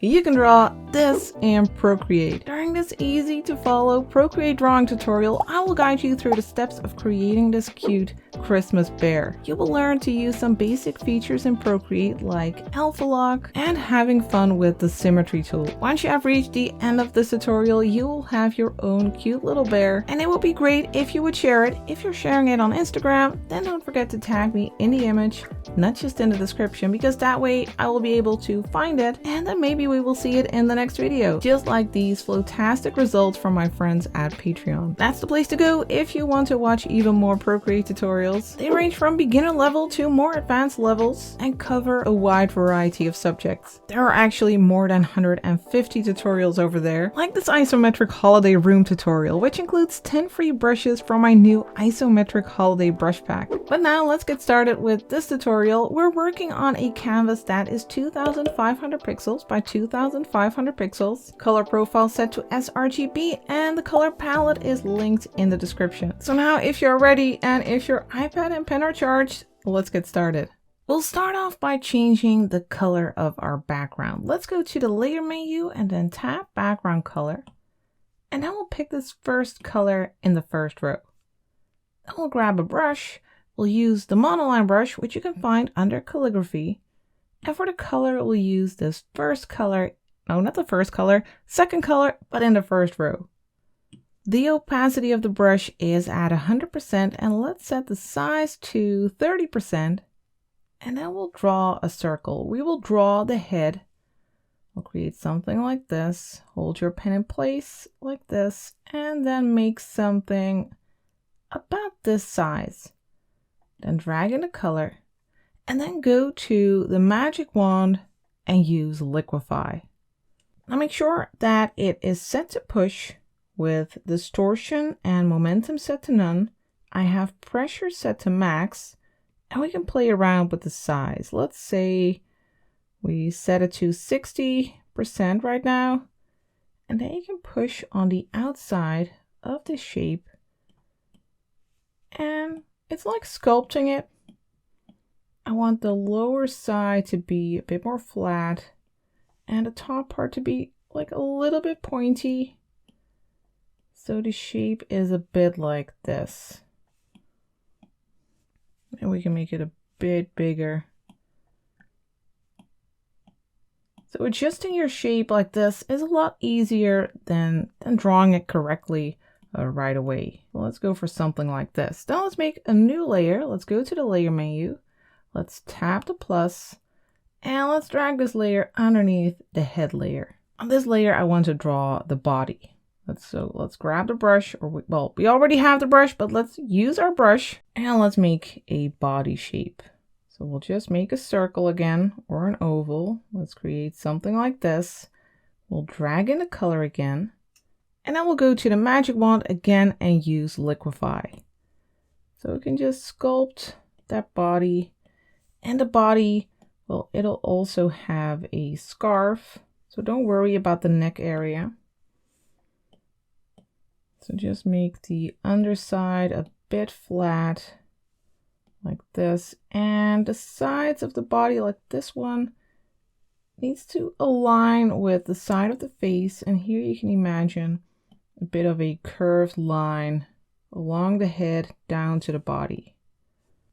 You can draw this in Procreate. During this easy to follow Procreate drawing tutorial, I will guide you through the steps of creating this cute Christmas bear. You will learn to use some basic features in Procreate like alpha lock and having fun with the Symmetry tool. Once you have reached the end of this tutorial, you will have your own cute little bear, and it would be great if you would share it. If you're sharing it on Instagram, then don't forget to tag me in the image, not just in the description, because that way I will be able to find it, and then maybe we will see it in the next video, just like these fantastic results from my friends at Patreon. That's the place to go if you want to watch even more Procreate tutorials. They range from beginner level to more advanced levels and cover a wide variety of subjects. There are actually more than 150 tutorials over there, like this isometric holiday room tutorial, which includes 10 free brushes from my new isometric holiday brush pack. But now let's get started with this tutorial. We're working on a canvas that is 2500 pixels by 2500 pixels, color profile set to sRGB, and the color palette is linked in the description. So now if you're ready and if your iPad and pen are charged, let's get started. We'll start off by changing the color of our background. Let's go to the layer menu and then tap background color. And then we'll pick this first color in the first row. Then we'll grab a brush. We'll use the monoline brush, which you can find under calligraphy. And for the color, we'll use this first color. No, not the first color, second color, but in the first row. The opacity of the brush is at 100%, and let's set the size to 30%. And then we'll draw a circle. We will draw the head. We'll create something like this. Hold your pen in place like this, and then make something about this size. Then drag in the color, and then go to the magic wand and use liquify. Now make sure that it is set to push with distortion and momentum set to none. I have pressure set to max, and we can play around with the size. Let's say we set it to 60% right now, and then you can push on the outside of the shape, and it's like sculpting it. I want the lower side to be a bit more flat and the top part to be like a little bit pointy. So the shape is a bit like this. And we can make it a bit bigger. So adjusting your shape like this is a lot easier than drawing it correctly right away. Well, let's go for something like this. Now let's make a new layer. Let's go to the layer menu. Let's tap the plus, and let's drag this layer underneath the head layer. On this layer, I want to draw the body. Let's grab the brush, or we already have the brush, but let's use our brush and let's make a body shape. So we'll just make a circle again, or an oval. Let's create something like this. We'll drag in the color again, and then we'll go to the magic wand again and use liquify. So we can just sculpt that body, and the body, well, it'll also have a scarf. So don't worry about the neck area. So just make the underside a bit flat like this, and the sides of the body, like this one, needs to align with the side of the face. And here you can imagine a bit of a curved line along the head down to the body.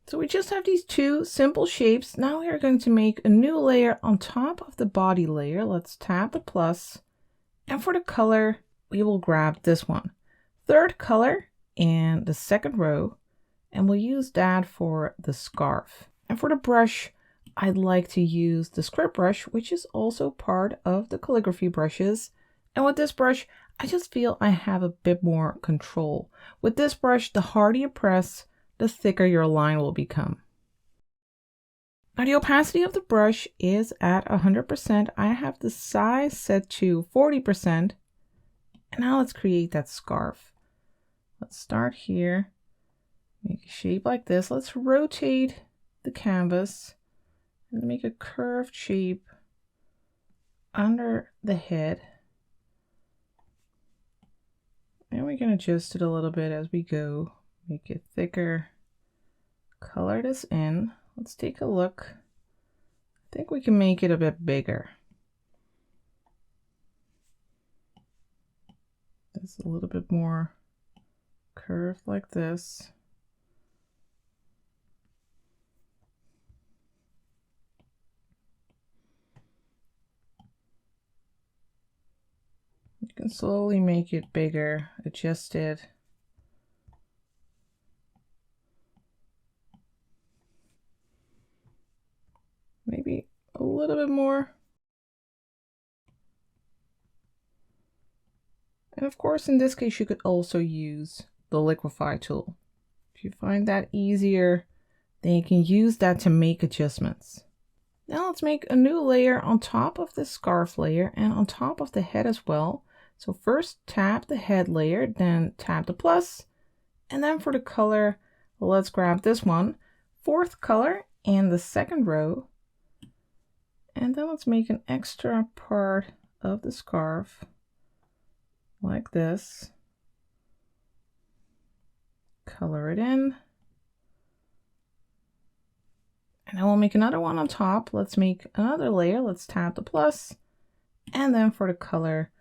So we just have these two simple shapes. Now we are going to make a new layer on top of the body layer. Let's tap the plus, and for the color, we will grab this one. Third color in the second row, and we'll use that for the scarf. And for the brush, I'd like to use the script brush, which is also part of the calligraphy brushes. And with this brush, I just feel I have a bit more control. With this brush, the harder you press, the thicker your line will become. Now the opacity of the brush is at 100%. I have the size set to 40%. And now let's create that scarf. Let's start here. Make a shape like this. Let's rotate the canvas and make a curved shape under the head. And we can adjust it a little bit as we go. Make it thicker. Color this in. Let's take a look. I think we can make it a bit bigger. this a little bit more curved like this. You can slowly make it bigger, adjust it. Maybe a little bit more. And of course, in this case, you could also use the liquify tool. If you find that easier, then you can use that to make adjustments. Now let's make a new layer on top of the scarf layer and on top of the head as well. So first tap the head layer, then tap the plus, and then for the color, let's grab this one, fourth color in the second row. And then let's make an extra part of the scarf like this. Color it in. And then we'll make another one on top. Let's make another layer. Let's tap the plus. And then for the color,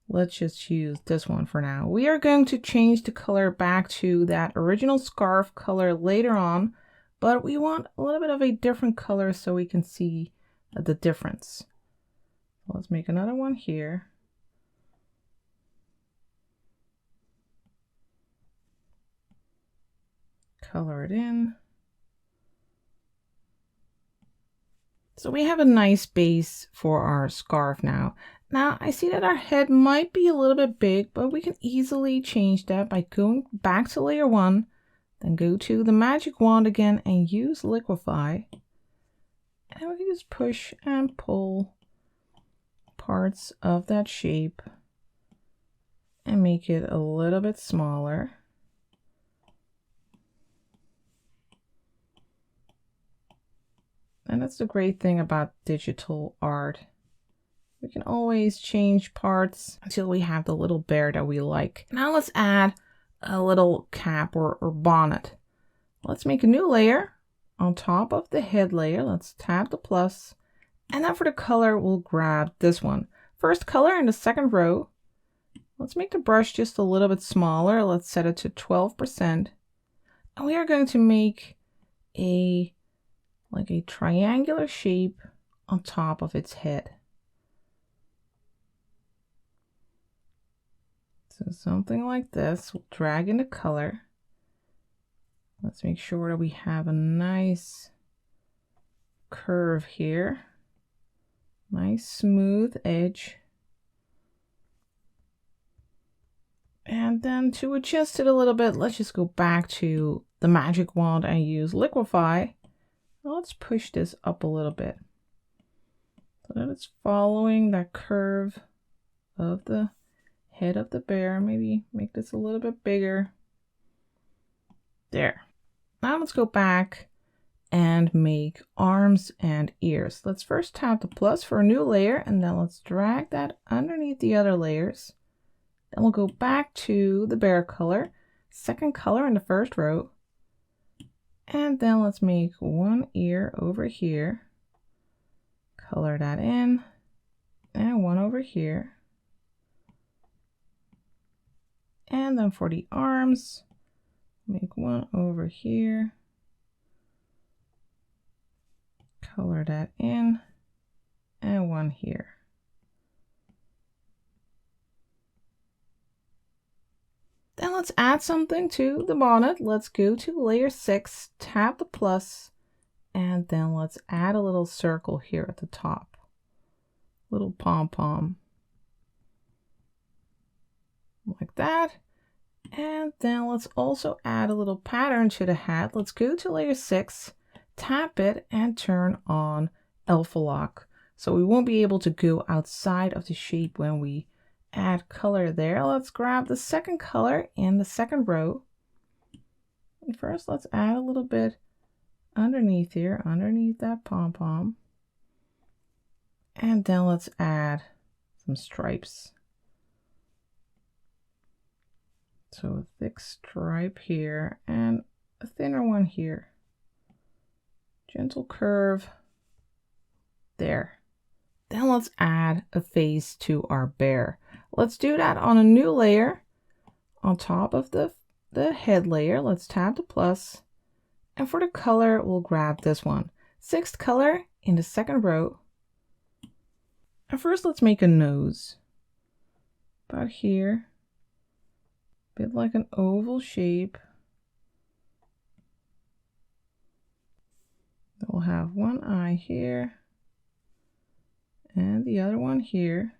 let's just use this one for now. We are going to change the color back to that original scarf color later on, but we want a little bit of a different color so we can see the difference. Let's make another one here. Color it in. So we have a nice base for our scarf now. Now I see that our head might be a little bit big, but we can easily change that by going back to layer 1, then go to the magic wand again and use liquify. And we can just push and pull parts of that shape and make it a little bit smaller. And that's the great thing about digital art. We can always change parts until we have the little bear that we like. Now let's add a little cap or bonnet. Let's make a new layer on top of the head layer. Let's tap the plus. And then for the color, we'll grab this one. First color in the second row. Let's make the brush just a little bit smaller. Let's set it to 12%. And we are going to make a triangular shape on top of its head. So something like this. We'll drag in the color. Let's make sure that we have a nice curve here. Nice smooth edge. And then to adjust it a little bit, let's just go back to the magic wand and use liquify. Let's push this up a little bit so that it's following that curve of the head of the bear. Maybe make this a little bit bigger. There. Now let's go back and make arms and ears. Let's first tap the plus for a new layer, and then let's drag that underneath the other layers. Then we'll go back to the bear color, second color in the first row. And then let's make one ear over here, color that in, and one over here. And then for the arms, make one over here, color that in, and one here. Then let's add something to the bonnet. Let's go to layer 6, tap the plus, and then let's add a little circle here at the top. Little pom-pom. Like that. And then let's also add a little pattern to the hat. Let's go to layer 6, tap it, and turn on alpha lock. So we won't be able to go outside of the shape when we add color there. Let's grab the second color in the second row. And first, let's add a little bit underneath here, underneath that pom-pom. And then let's add some stripes. So a thick stripe here and a thinner one here. Gentle curve there. Then let's add a face to our bear. Let's do that on a new layer. on top of the head layer, let's tap the plus. And for the color, we'll grab this one. 6th color in the 2nd row. And first, let's make a nose. About here. A bit like an oval shape. Then we'll have one eye here. And the other one here.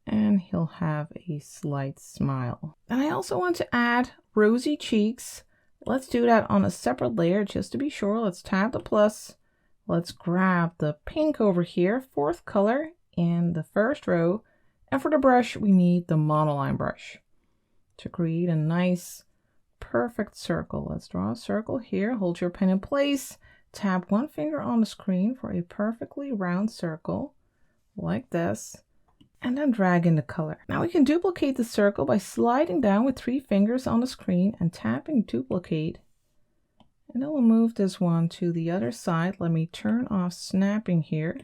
And he'll have a slight smile. And I also want to add rosy cheeks. Let's do that on a separate layer just to be sure. Let's tap the plus. Let's grab the pink over here, 4th color in the 1st row. And for the brush, we need the monoline brush to create a nice, perfect circle. Let's draw a circle here. Hold your pen in place. Tap one finger on the screen for a perfectly round circle like this. And then drag in the color. Now we can duplicate the circle by sliding down with 3 fingers on the screen and tapping duplicate. And then we'll move this one to the other side. Let me turn off snapping here.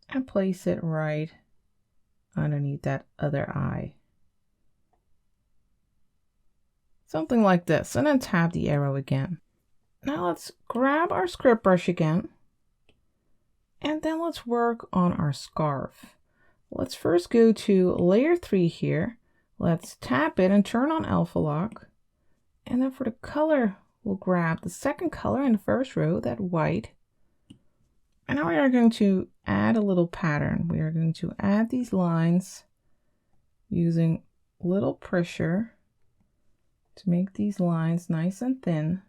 And place it right underneath that other eye. Something like this. And then tap the arrow again. Now let's grab our script brush again. And then let's work on our scarf. Let's first go to layer 3 here. Let's tap it and turn on alpha lock. And then for the color, we'll grab the 2nd color in the 1st row, that white. And now we are going to add a little pattern. We are going to add these lines using little pressure to make these lines nice and thin.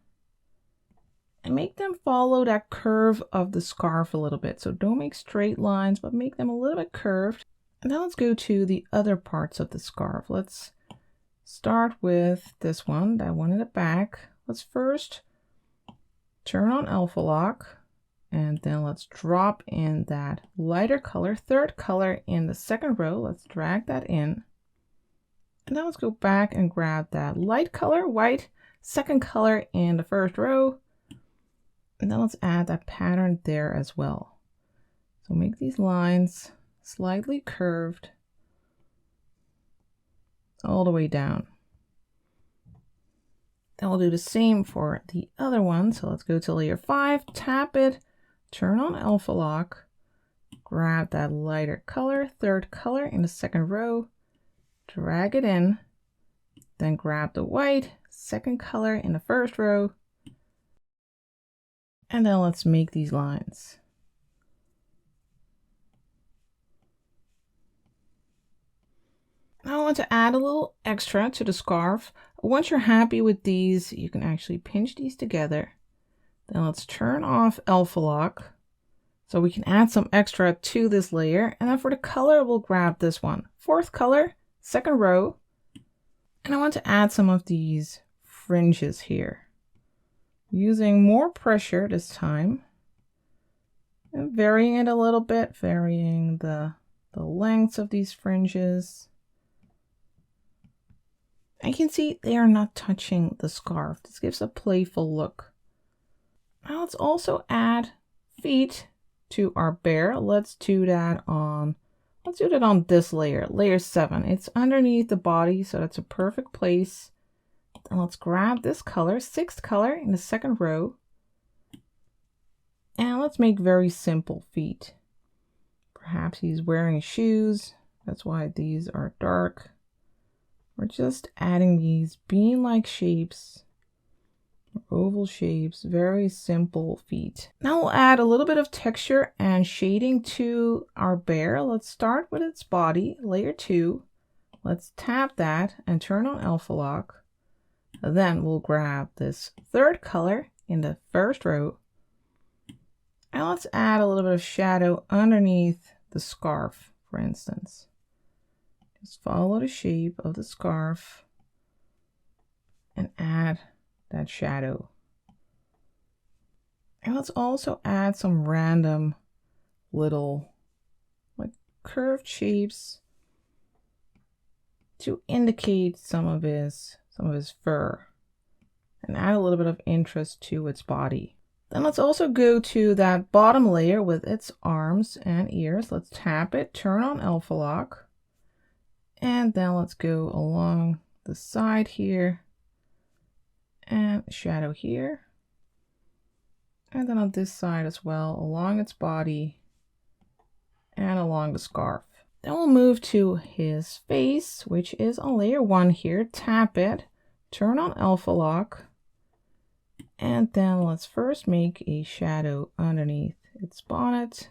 And make them follow that curve of the scarf a little bit. So don't make straight lines, but make them a little bit curved. And then let's go to the other parts of the scarf. Let's start with this one, that one in the back. Let's first turn on alpha lock. And then let's drop in that lighter color, 3rd color in the 2nd row. Let's drag that in. And then let's go back and grab that light color, white, 2nd color in the 1st row. And then let's add that pattern there as well. So make these lines slightly curved all the way down. Then we'll do the same for the other one. So let's go to layer 5, tap it, turn on alpha lock, grab that lighter color, 3rd color in the 2nd row, drag it in, then grab the white, 2nd color in the 1st row, and then let's make these lines. Now I want to add a little extra to the scarf. Once you're happy with these, you can actually pinch these together. Then let's turn off alpha lock so we can add some extra to this layer. And then for the color, we'll grab this one, 4th color, 2nd row. And I want to add some of these fringes here. Using more pressure this time and varying it a little bit, varying the lengths of these fringes. And you can see they are not touching the scarf. This gives a playful look. Now let's also add feet to our bear. Let's do that on this layer, layer 7. It's underneath the body, so that's a perfect place. And let's grab this color, 6th color in the 2nd row. And let's make very simple feet. Perhaps he's wearing shoes. That's why these are dark. We're just adding these bean-like shapes, oval shapes, very simple feet. Now we'll add a little bit of texture and shading to our bear. Let's start with its body, layer 2. Let's tap that and turn on alpha lock. Then we'll grab this 3rd color in the 1st row. And let's add a little bit of shadow underneath the scarf, for instance. Just follow the shape of the scarf and add that shadow. And let's also add some random little like curved shapes to indicate some of his fur and add a little bit of interest to its body. Then let's also go to that bottom layer with its arms and ears. Let's tap it, turn on alpha lock. And then let's go along the side here and shadow here. And then on this side as well, along its body and along the scarf. Then we'll move to his face, which is on layer 1 here. Tap it, turn on alpha lock, and then let's first make a shadow underneath its bonnet.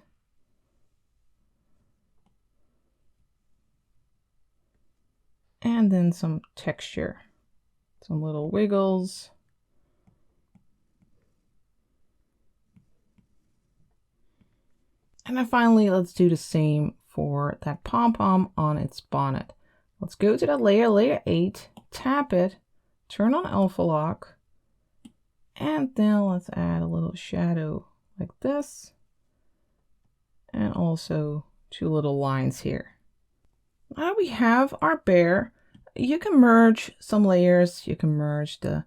And then some texture, some little wiggles. And then finally, let's do the same for that pom-pom on its bonnet. Let's go to that layer, layer 8, tap it, turn on alpha lock, and then let's add a little shadow like this, and also 2 little lines here. Now we have our bear. You can merge some layers. You can merge the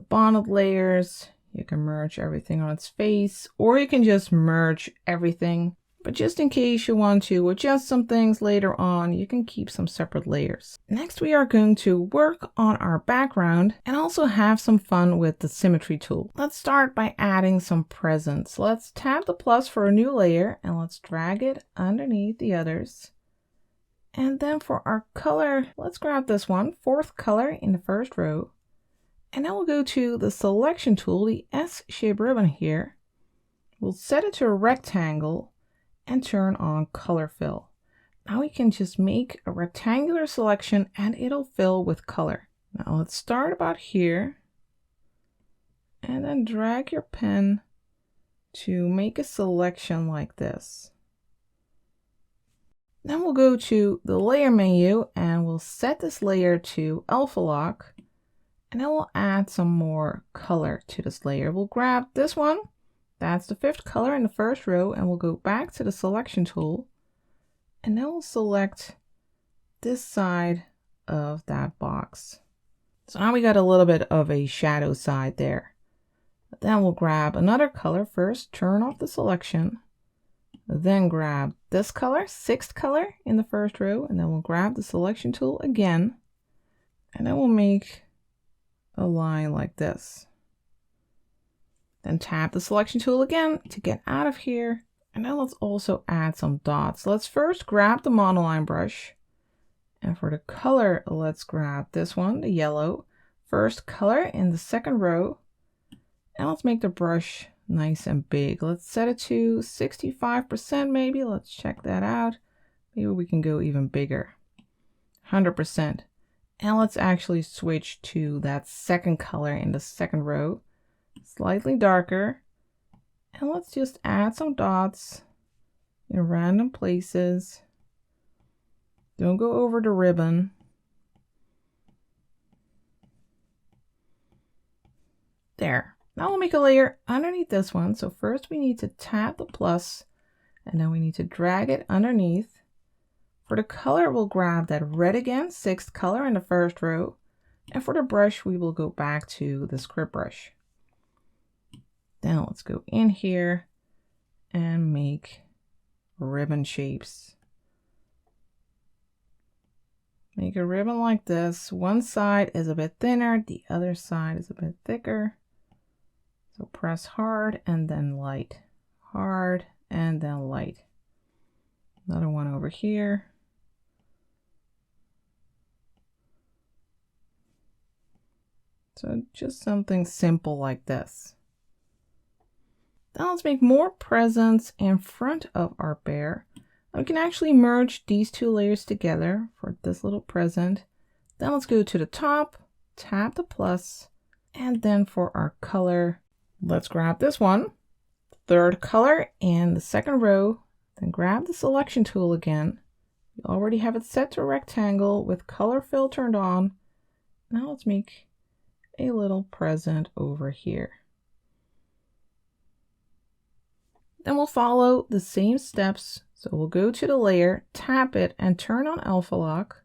bonnet layers. You can merge everything on its face, or you can just merge everything. But just in case you want to adjust some things later on, you can keep some separate layers. Next, we are going to work on our background and also have some fun with the Symmetry tool. Let's start by adding some presents. Let's tap the plus for a new layer and let's drag it underneath the others. And then for our color, let's grab this one, 4th color in the first row. And then we'll go to the selection tool, the S-shaped ribbon here. We'll set it to a rectangle and turn on color fill. Now we can just make a rectangular selection and it'll fill with color. Now let's start about here and then drag your pen to make a selection like this. Then we'll go to the layer menu and we'll set this layer to alpha lock, and then we'll add some more color to this layer. We'll grab this one, that's the 5th color in the first row, and we'll go back to the selection tool, and then we'll select this side of that box. So now we got a little bit of a shadow side there. Then we'll grab another color first, turn off the selection. Then grab this color, 6th color in the first row, and then we'll grab the selection tool again, and then we'll make a line like this. Then tap the selection tool again to get out of here, and then let's also add some dots. Let's first grab the monoline brush, and for the color, let's grab this one, the yellow, 1st color in the 2nd row, and let's make the brush nice and big. Let's set it to 65% maybe. Let's check that out. Maybe we can go even bigger. 100%. And let's actually switch to that 2nd color in the 2nd row. Slightly darker. And let's just add some dots in random places. Don't go over the ribbon. There. Now we'll make a layer underneath this one. So first we need to tap the plus, and then we need to drag it underneath. For the color, we'll grab that red again, 6th color in the first row. And for the brush, we will go back to the script brush. Then let's go in here and make ribbon shapes. Make a ribbon like this. One side is a bit thinner, the other side is a bit thicker. So press hard and then light, hard and then light. Another one over here. So just something simple like this. Now let's make more presents in front of our bear. We can actually merge these 2 layers together for this little present. Then let's go to the top, tap the plus, and then for our color, let's grab this one, 3rd color in the 2nd row, then grab the selection tool again. You already have it set to a rectangle with color fill turned on. Now let's make a little present over here. Then we'll follow the same steps. So we'll go to the layer, tap it, and turn on alpha lock.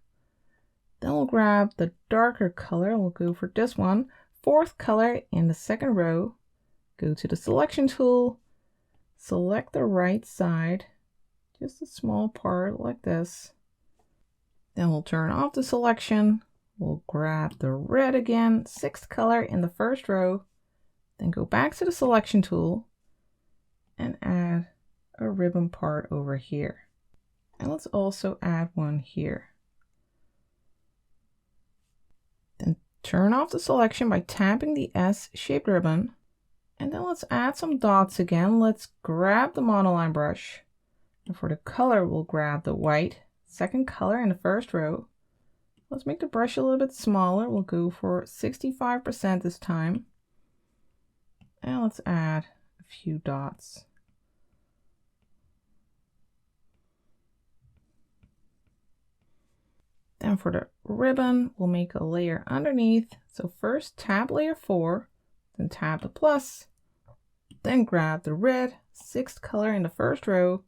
Then we'll grab the darker color. We'll go for this one, 4th color in the 2nd row. Go to the selection tool, select the right side, just a small part like this. Then we'll turn off the selection. We'll grab the red again, 6th color in the first row, then go back to the selection tool and add a ribbon part over here. And let's also add one here. Then turn off the selection by tapping the S shaped ribbon. And then let's add some dots again. Let's grab the monoline brush. And for the color, we'll grab the white, 2nd color in the first row. Let's make the brush a little bit smaller. We'll go for 65% this time. And let's add a few dots. Then for the ribbon, we'll make a layer underneath. So first tap layer 4, then tap the plus, then grab the red, 6th color in the first row.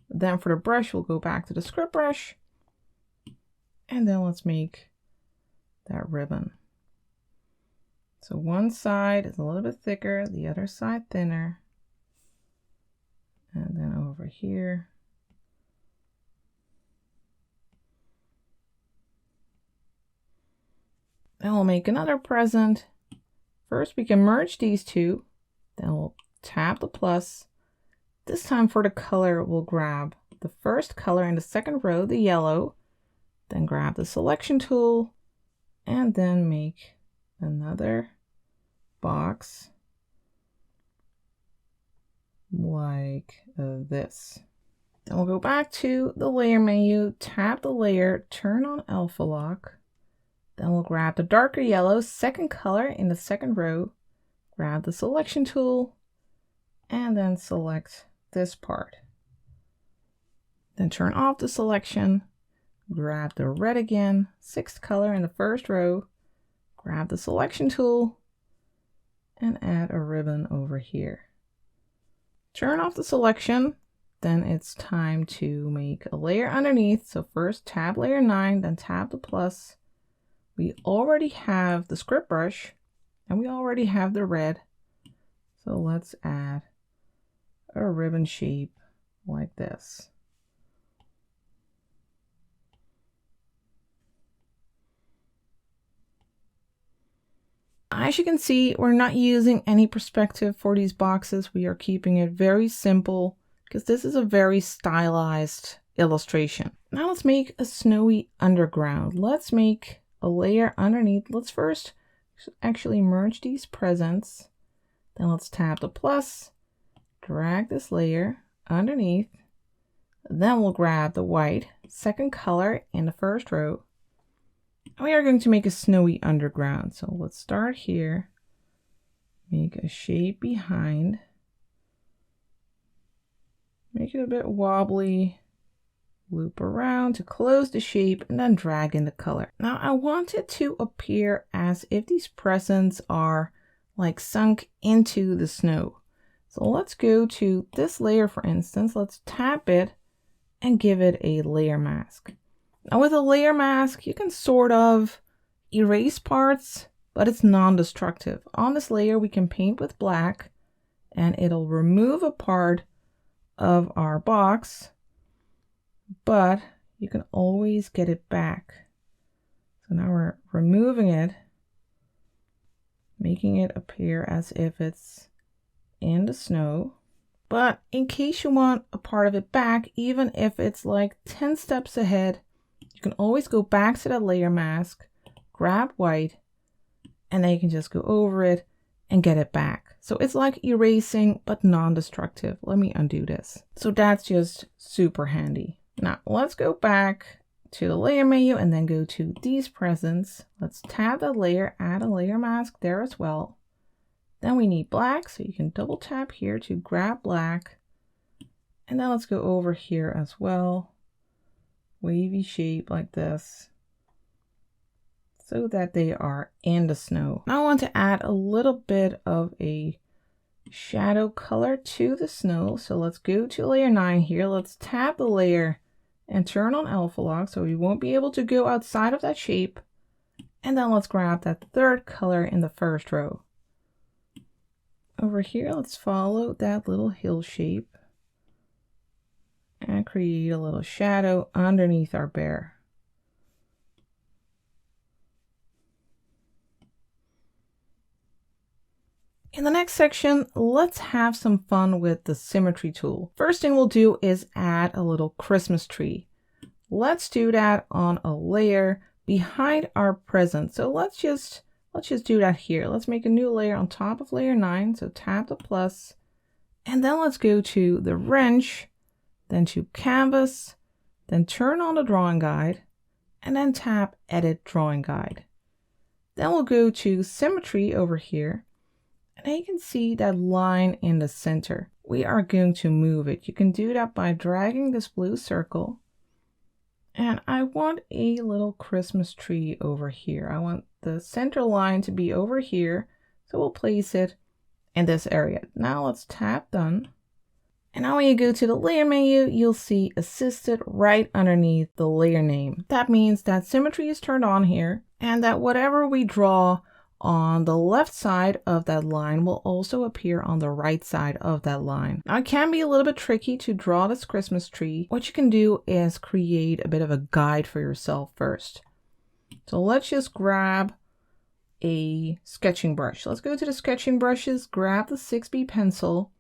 Then for the brush, we'll go back to the script brush. And then let's make that ribbon. So one side is a little bit thicker, the other side thinner. And then over here. Then we'll make another present. First, we can merge these two. Then we'll tap the plus. This time for the color, we'll grab the 1st color in the 2nd row, the yellow. Then grab the selection tool and then make another box like this. Then we'll go back to the layer menu, tap the layer, turn on alpha lock. Then we'll grab the darker yellow, 2nd color in the 2nd row, grab the selection tool, and then select this part. Then turn off the selection, grab the red again, 6th color in the 1st row, grab the selection tool, and add a ribbon over here. Turn off the selection, then it's time to make a layer underneath. So first tap layer 9, then tap the plus. We already have the script brush and we already have the red. So let's add a ribbon shape like this. As you can see, we're not using any perspective for these boxes. We are keeping it very simple because this is a very stylized illustration. Now let's make a snowy underground. Let's make a layer underneath. Let's first actually merge these presents. Then let's tap the plus, drag this layer underneath. Then we'll grab the white, 2nd color in the 1st row. We are going to make a snowy underground. So let's start here, make a shape behind, make it a bit wobbly, loop around to close the shape, and then drag in the color. Now I want it to appear as if these presents are like sunk into the snow. So let's go to this layer, for instance. Let's tap it and give it a layer mask. Now with a layer mask, you can sort of erase parts, but it's non-destructive. On this layer, we can paint with black and it'll remove a part of our box, but you can always get it back. So now we're removing it, making it appear as if it's in the snow. But in case you want a part of it back, even if it's like 10 steps ahead, you can always go back to that layer mask, grab white, and then you can just go over it and get it back. So it's like erasing, but non-destructive. Let me undo this. So that's just super handy. Now let's go back to the layer menu and then go to these presents. Let's tab that layer, add a layer mask there as well. Then we need black, so you can double tap here to grab black. And then let's go over here as well. Wavy shape like this, so that they are in the snow. Now I want to add a little bit of a shadow color to the snow. So let's go to layer 9 here. Let's tap the layer and turn on alpha lock so we won't be able to go outside of that shape. And then let's grab that 3rd color in the 1st row. Over here, let's follow that little hill shape and create a little shadow underneath our bear. In the next section, let's have some fun with the Symmetry tool. First thing we'll do is add a little Christmas tree. Let's do that on a layer behind our present. So let's just do that here. Let's make a new layer on top of layer 9. So tap the plus, and then let's go to the wrench, then to canvas, then turn on the drawing guide, and then tap edit drawing guide. Then we'll go to Symmetry over here. And you can see that line in the center. We are going to move it. You can do that by dragging this blue circle. And I want a little Christmas tree over here. I want the center line to be over here. So we'll place it in this area. Now let's tap done. And now when you go to the layer menu, you'll see assisted right underneath the layer name. That means that Symmetry is turned on here and that whatever we draw on the left side of that line will also appear on the right side of that line. Now it can be a little bit tricky to draw this Christmas tree. What you can do is create a bit of a guide for yourself first. So let's just grab a sketching brush. Let's go to the sketching brushes, grab the 6B pencil,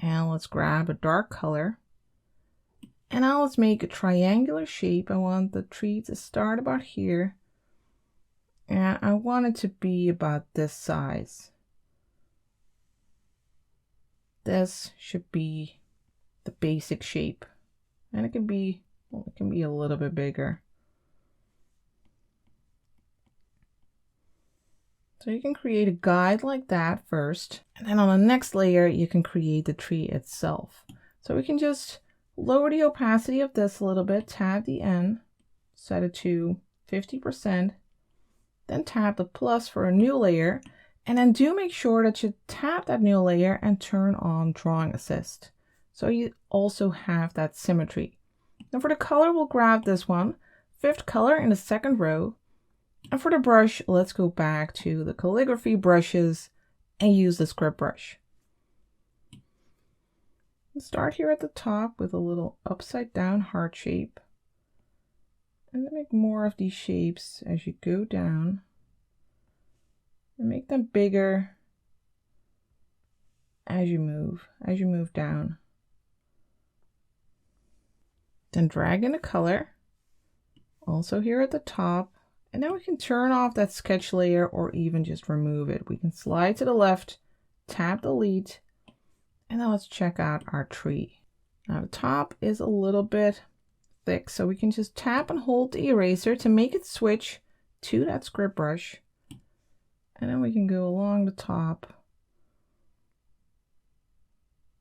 and let's grab a dark color. And now let's make a triangular shape. I want the tree to start about here. And I want it to be about this size. This should be the basic shape. And it can be a little bit bigger. So you can create a guide like that first. And then on the next layer, you can create the tree itself. So we can just lower the opacity of this a little bit, tap the N, set it to 50%. Then tap the plus for a new layer, and then do make sure that you tap that new layer and turn on drawing assist. So you also have that symmetry. Now for the color, we'll grab this one, 5th color in the 2nd row. And for the brush, let's go back to the calligraphy brushes and use the script brush. Let's start here at the top with a little upside down heart shape. And then make more of these shapes as you go down. And make them bigger as you move down. Then drag in a color, also here at the top. And then we can turn off that sketch layer or even just remove it. We can slide to the left, tap delete, and then let's check out our tree. Now the top is a little bit thick, so we can just tap and hold the eraser to make it switch to that script brush. And then we can go along the top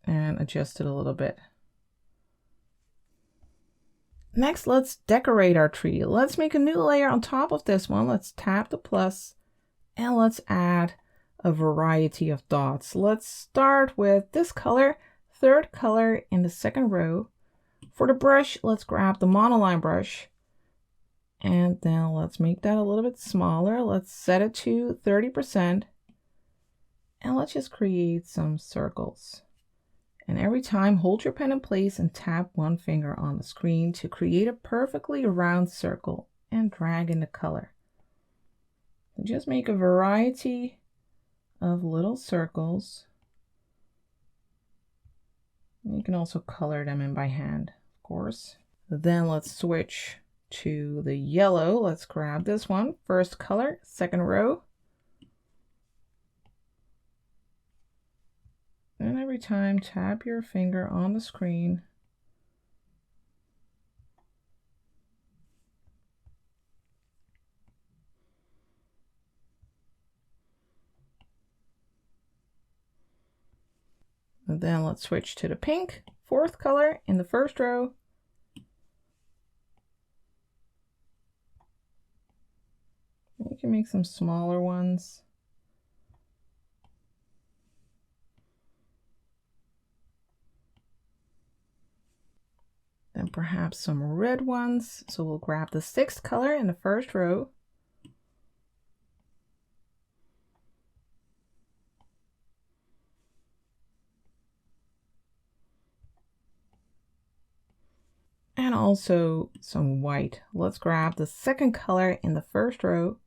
and adjust it a little bit. Next, let's decorate our tree. Let's make a new layer on top of this one. Let's tap the plus and let's add a variety of dots. Let's start with this color, 3rd color in the 2nd row. For the brush, let's grab the monoline brush and then let's make that a little bit smaller. Let's set it to 30% and let's just create some circles. And every time, hold your pen in place and tap one finger on the screen to create a perfectly round circle and drag in the color. And just make a variety of little circles. You can also color them in by hand, of course. Then let's switch to the yellow. Let's grab this one, 1st color, 2nd row. And every time, tap your finger on the screen. And then let's switch to the pink, 4th color in the 1st row. You can make some smaller ones. Then perhaps some red ones. So we'll grab the 6th color in the 1st row. And also some white. Let's grab the 2nd color in the 1st row.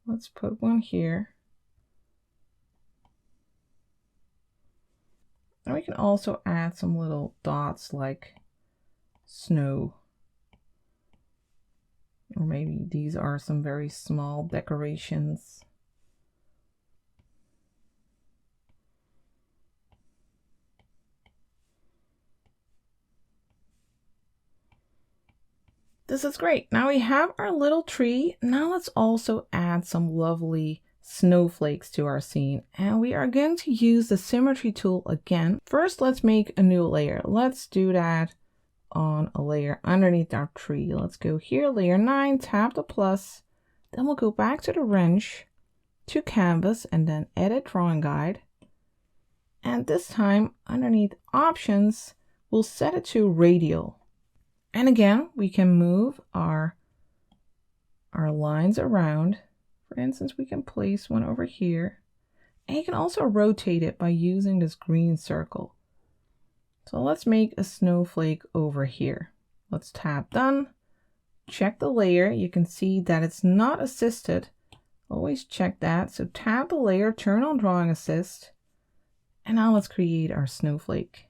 Let's put one here. And we can also add some little dots like snow. Or maybe these are some very small decorations. This is great. Now we have our little tree. Now let's also add some lovely snowflakes to our scene. And we are going to use the Symmetry tool again. First, let's make a new layer. Let's do that on a layer underneath our tree. Let's go here, layer 9, tap the plus. Then we'll go back to the wrench, to canvas, and then edit drawing guide. And this time, underneath options, we'll set it to radial. And again, we can move our lines around. For instance, we can place one over here. And you can also rotate it by using this green circle. So let's make a snowflake over here. Let's tap done. Check the layer. You can see that it's not assisted. Always check that. So tap the layer, turn on drawing assist. And now let's create our snowflake.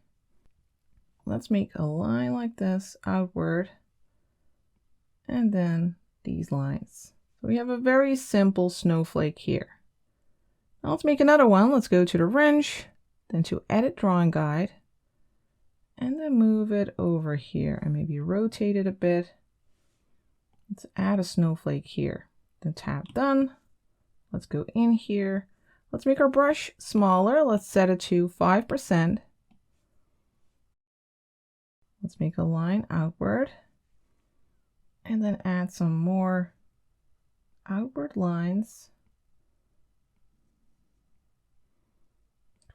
Let's make a line like this outward, and then these lines. So we have a very simple snowflake here. Now let's make another one. Let's go to the wrench, then to edit drawing guide, and then move it over here and maybe rotate it a bit. Let's add a snowflake here. Then tap done. Let's go in here. Let's make our brush smaller. Let's set it to 5%. Let's make a line outward and then add some more outward lines,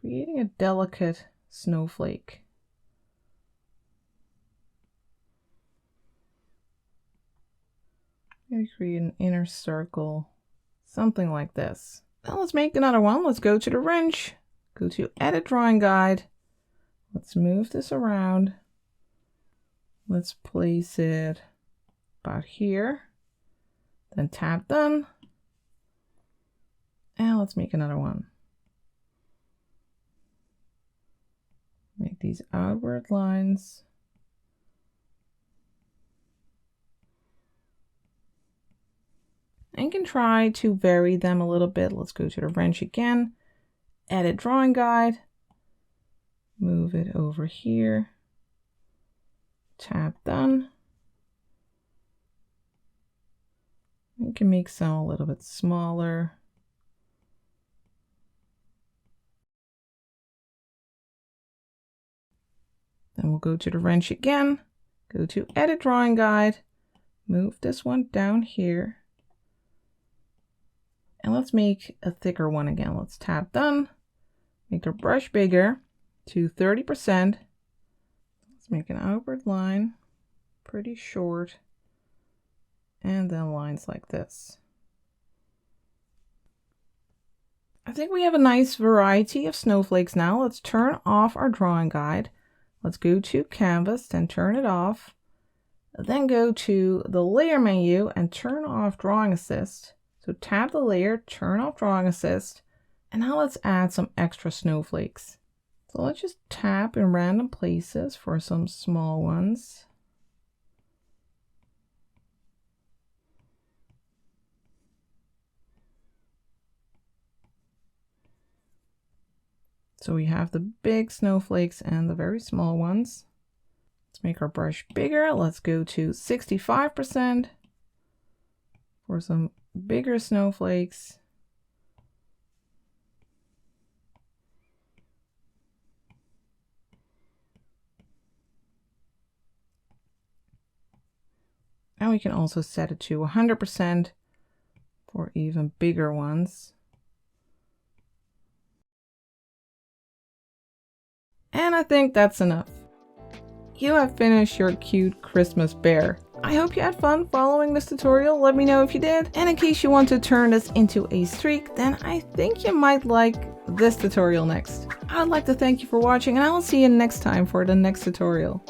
creating a delicate snowflake. Maybe create an inner circle, something like this. Now let's make another one. Let's go to the wrench, go to edit drawing guide. Let's move this around. Let's place it about here, then tap done, and let's make another one. Make these outward lines. And you can try to vary them a little bit. Let's go to the wrench again, edit drawing guide, move it over here. Tap done. You can make some a little bit smaller. Then we'll go to the wrench again, go to edit drawing guide, move this one down here. And let's make a thicker one again. Let's tap done, make our brush bigger to 30%. Let's make an outward line, pretty short, and then lines like this. I think we have a nice variety of snowflakes now. Let's turn off our drawing guide. Let's go to canvas and turn it off. Then go to the layer menu and turn off drawing assist. So tap the layer, turn off drawing assist, and now let's add some extra snowflakes. So let's just tap in random places for some small ones. So we have the big snowflakes and the very small ones. Let's make our brush bigger. Let's go to 65% for some bigger snowflakes. And we can also set it to 100% for even bigger ones. And I think that's enough. You have finished your cute Christmas bear. I hope you had fun following this tutorial. Let me know if you did. And in case you want to turn this into a streak, then I think you might like this tutorial next. I'd like to thank you for watching, and I will see you next time for the next tutorial.